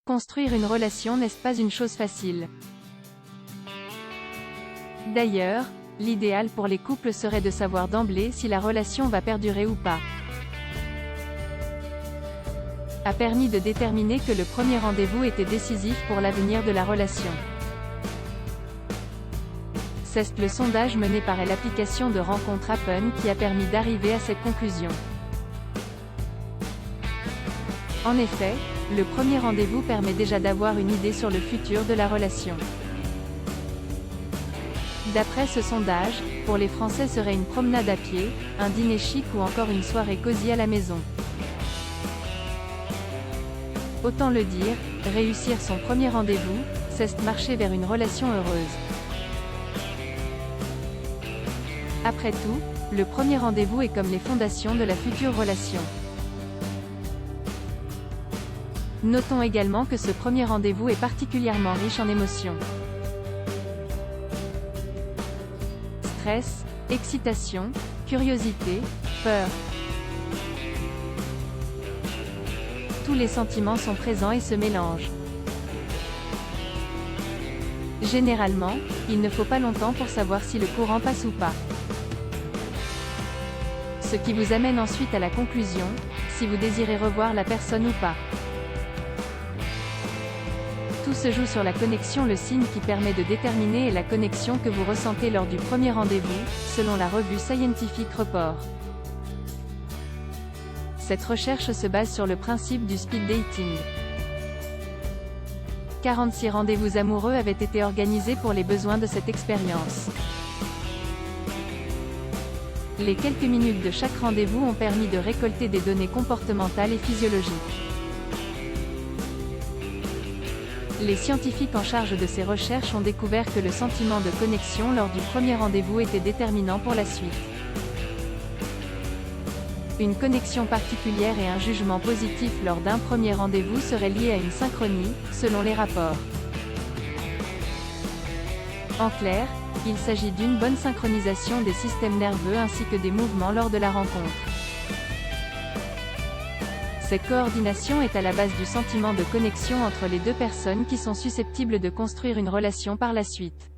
Construire une relation n'est pas une chose facile. D'ailleurs, l'idéal pour les couples serait de savoir d'emblée si la relation va perdurer ou pas. A permis de déterminer que le premier rendez-vous était décisif pour l'avenir de la relation. C'est le sondage mené par l'application de rencontre Happen qui a permis d'arriver à cette conclusion. En effet, le premier rendez-vous permet déjà d'avoir une idée sur le futur de la relation. D'après ce sondage, pour les Français serait une promenade à pied, un dîner chic ou encore une soirée cosy à la maison. Autant le dire, réussir son premier rendez-vous, c'est marcher vers une relation heureuse. Après tout, le premier rendez-vous est comme les fondations de la future relation. Notons également que ce premier rendez-vous est particulièrement riche en émotions. Stress, excitation, curiosité, peur. Tous les sentiments sont présents et se mélangent. Généralement, il ne faut pas longtemps pour savoir si le courant passe ou pas. Ce qui vous amène ensuite à la conclusion, si vous désirez revoir la personne ou pas. Tout se joue sur la connexion. Le signe qui permet de déterminer est la connexion que vous ressentez lors du premier rendez-vous, selon la revue Scientific Report. Cette recherche se base sur le principe du speed dating. 46 rendez-vous amoureux avaient été organisés pour les besoins de cette expérience. Les quelques minutes de chaque rendez-vous ont permis de récolter des données comportementales et physiologiques. Les scientifiques en charge de ces recherches ont découvert que le sentiment de connexion lors du premier rendez-vous était déterminant pour la suite. Une connexion particulière et un jugement positif lors d'un premier rendez-vous seraient liés à une synchronie, selon les rapports. En clair, il s'agit d'une bonne synchronisation des systèmes nerveux ainsi que des mouvements lors de la rencontre. Cette coordination est à la base du sentiment de connexion entre les deux personnes qui sont susceptibles de construire une relation par la suite.